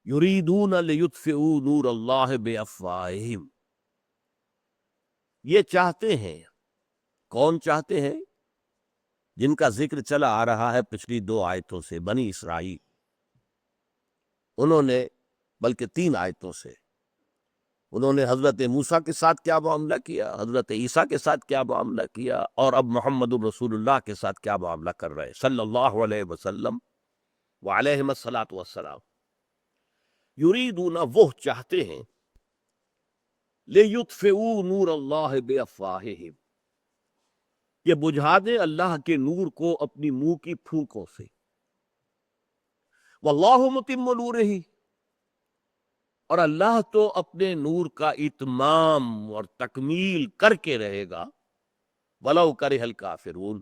یریدون لیطفئوا نور اللہ بافواہہم، یہ چاہتے ہیں، کون چاہتے ہیں؟ جن کا ذکر چلا آ رہا ہے پچھلی 2 آیتوں سے، بنی اسرائیل، انہوں نے، بلکہ 3 آیتوں سے، انہوں نے حضرت موسیٰ کے ساتھ کیا معاملہ کیا، حضرت عیسیٰ کے ساتھ کیا معاملہ کیا، اور اب محمد الرسول اللہ کے ساتھ کیا معاملہ کر رہے ہیں صلی اللہ علیہ وسلم وعلیہم الصلاۃ والسلام۔ یریدون، وہ چاہتے ہیں، لیطفئوا نور اللہ بافواہہم، یہ بجھا دیں اللہ کے نور کو اپنی منہ کی پھونکوں سے، واللہ متم نورہ، اور اللہ تو اپنے نور کا اتمام اور تکمیل کر کے رہے گا، ولو کرہ الکافرون،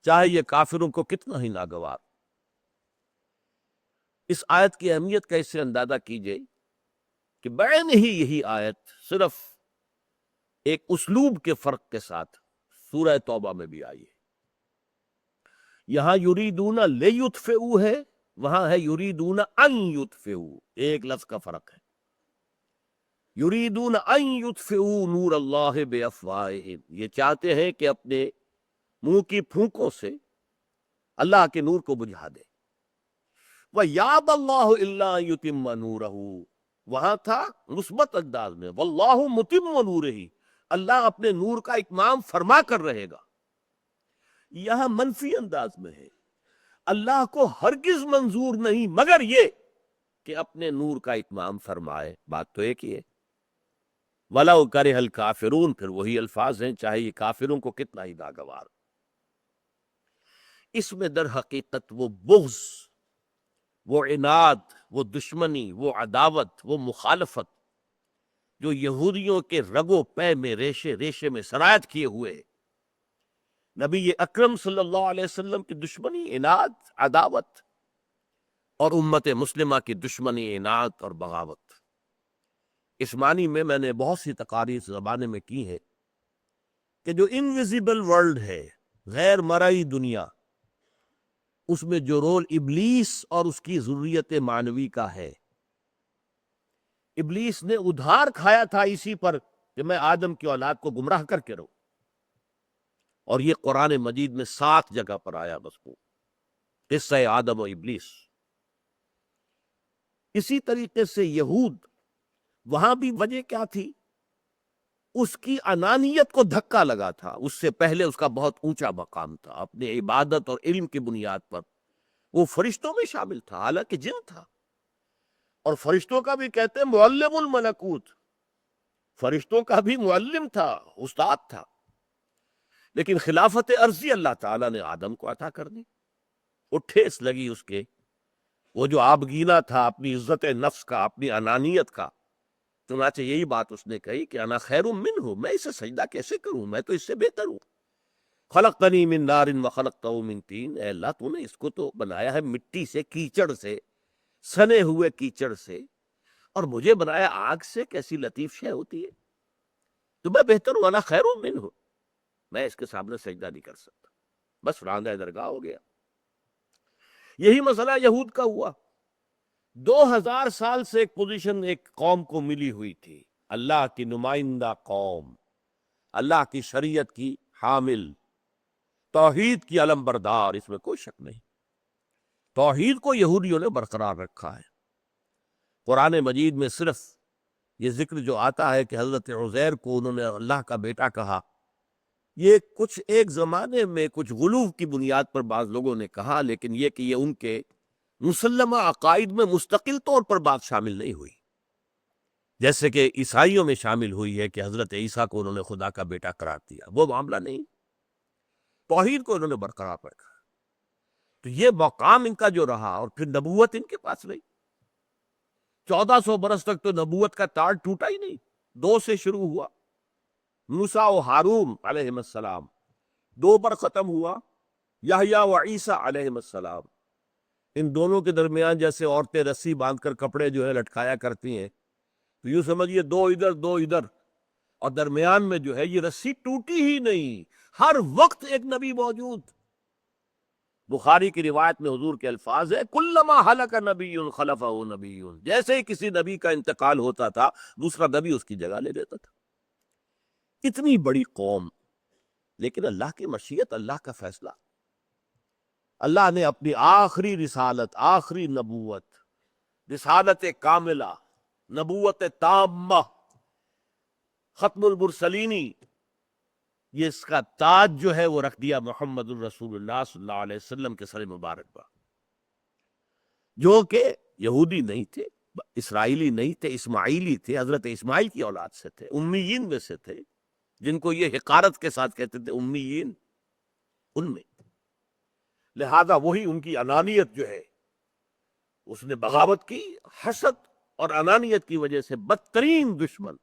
چاہے یہ کافروں کو کتنا ہی ناگوار۔ اس آیت کی اہمیت کا اس سے اندازہ کیجئے کہ بعین ہی یہی آیت صرف ایک اسلوب کے فرق کے ساتھ سورہ توبہ میں بھی آئی ہے۔ یہاں یریدون لیطفئوا ہے، وہاں ہے یریدون ان یطفئوا، ایک لفظ کا فرق ہے۔ یریدون ان یطفئوا نور اللہ بافواہہم، یہ چاہتے ہیں کہ اپنے منہ کی پھونکوں سے اللہ کے نور کو بجھا دے۔ وَيَأْبَى اللَّهُ إِلَّا أَن يُتِمَّ نُورَهُ، وہاں تھا مثبت انداز میں، وَاللَّهُ مُتِمُّ نُورِهِ، اللہ اپنے نور کا اتمام فرما کر رہے گا۔ یہاں منفی انداز میں ہے، اللہ کو ہرگز منظور نہیں مگر یہ کہ اپنے نور کا اتمام فرمائے، بات تو ایک ہی ہے۔ وَلَوْ كَرِهَ الْكَافِرُونَ، پھر وہی الفاظ ہیں، چاہے یہ کافروں کو کتنا ہی ناگوار۔ اس میں در حقیقت وہ بغض، وہ عناد، وہ دشمنی، وہ عداوت، وہ مخالفت جو یہودیوں کے رگ و پے میں، ریشے ریشے میں سرایت کیے ہوئے، نبی اکرم صلی اللہ علیہ وسلم کی دشمنی، عناد، عداوت، اور امت مسلمہ کی دشمنی، عناد اور بغاوت، اس معنی میں نے بہت سی تقاریر اس زمانے میں کی ہے کہ جو انویزیبل ورلڈ ہے، غیر مرئی دنیا، اس میں جو رول ابلیس اور اس کی ذریت معنوی کا ہے، ابلیس نے ادھار کھایا تھا اسی پر کہ میں آدم کی اولاد کو گمراہ کر کے رہوں، اور یہ قرآن مجید میں 7 جگہ پر آیا مذکور، قصہ آدم و ابلیس۔ اسی طریقے سے یہود، وہاں بھی وجہ کیا تھی؟ اس کی انانیت کو دھکا لگا تھا، اس سے پہلے اس کا بہت اونچا مقام تھا، اپنے عبادت اور علم کی بنیاد پر وہ فرشتوں میں شامل تھا، حالانکہ جن تھا، اور فرشتوں کا بھی کہتے ہیں معلم الملکوت، فرشتوں کا بھی معلم تھا، استاد تھا، لیکن خلافت عرضی اللہ تعالیٰ نے آدم کو عطا کر دی، وہ ٹھیس لگی اس کے، وہ جو آبگینہ تھا اپنی عزت نفس کا، اپنی انانیت کا، چنانچہ یہی بات اس نے کہی کہ انا خیر منہ، میں اسے سجدہ کیسے کروں، میں تو اس سے بہتر ہوں۔ خلقتنی من نار وخلقتہ من طین، اے اللہ تو نے اس کو تو بنایا ہے مٹی سے، کیچڑ سے، سنے ہوئے کیچڑ سے، اور مجھے بنایا آگ سے، کیسی لطیف شے ہوتی ہے، تو میں بہتر ہوں، انا خیر منہ، میں اس کے سامنے سجدہ نہیں کر سکتا، بس راندہ درگاہ ہو گیا۔ یہی مسئلہ یہود کا ہوا، 2000 سال سے ایک پوزیشن ایک قوم کو ملی ہوئی تھی، اللہ کی نمائندہ قوم، اللہ کی شریعت کی حامل، توحید کی علم بردار، اس میں کوئی شک نہیں، توحید کو یہودیوں نے برقرار رکھا ہے۔ قرآن مجید میں صرف یہ ذکر جو آتا ہے کہ حضرت عزیر کو انہوں نے اللہ کا بیٹا کہا، یہ کچھ ایک زمانے میں کچھ غلو کی بنیاد پر بعض لوگوں نے کہا، لیکن یہ کہ یہ ان کے مسلمہ عقائد میں مستقل طور پر بات شامل نہیں ہوئی، جیسے کہ عیسائیوں میں شامل ہوئی ہے کہ حضرت عیسیٰ کو انہوں نے خدا کا بیٹا قرار دیا، وہ معاملہ نہیں، توحید کو انہوں نے برقرار رکھا۔ تو یہ مقام ان کا جو رہا، اور پھر نبوت ان کے پاس رہی، 1400 برس تک تو نبوت کا تار ٹوٹا ہی نہیں، 2 سے شروع ہوا، موسیٰ و ہارون علیہ السلام، 2 پر ختم ہوا، یحییٰ و عیسیٰ علیہ السلام، ان دونوں کے درمیان جیسے عورتیں رسی باندھ کر کپڑے جو ہے لٹکایا کرتی ہیں، تو یوں سمجھیے 2 ادھر 2 ادھر، اور درمیان میں جو ہے یہ رسی ٹوٹی ہی نہیں، ہر وقت ایک نبی موجود، بخاری کی روایت میں حضور کے الفاظ ہے کلما ہلک نبی خلفہ نبی، جیسے ہی کسی نبی کا انتقال ہوتا تھا دوسرا نبی اس کی جگہ لے لیتا تھا۔ اتنی بڑی قوم، لیکن اللہ کی مشیت، اللہ کا فیصلہ، اللہ نے اپنی آخری رسالت، آخری نبوت، رسالت کاملہ، نبوت تامہ، ختم المرسلینی، یہ اس کا تاج جو ہے وہ رکھ دیا محمد الرسول اللہ صلی اللہ علیہ وسلم کے سر مبارک پر، جو کہ یہودی نہیں تھے، اسرائیلی نہیں تھے، اسماعیلی تھے، حضرت اسماعیل کی اولاد سے تھے، امیین میں سے تھے، جن کو یہ حقارت کے ساتھ کہتے تھے امیین، ان میں لہذا وہی ان کی انانیت جو ہے اس نے بغاوت کی، حسد اور انانیت کی وجہ سے بدترین دشمن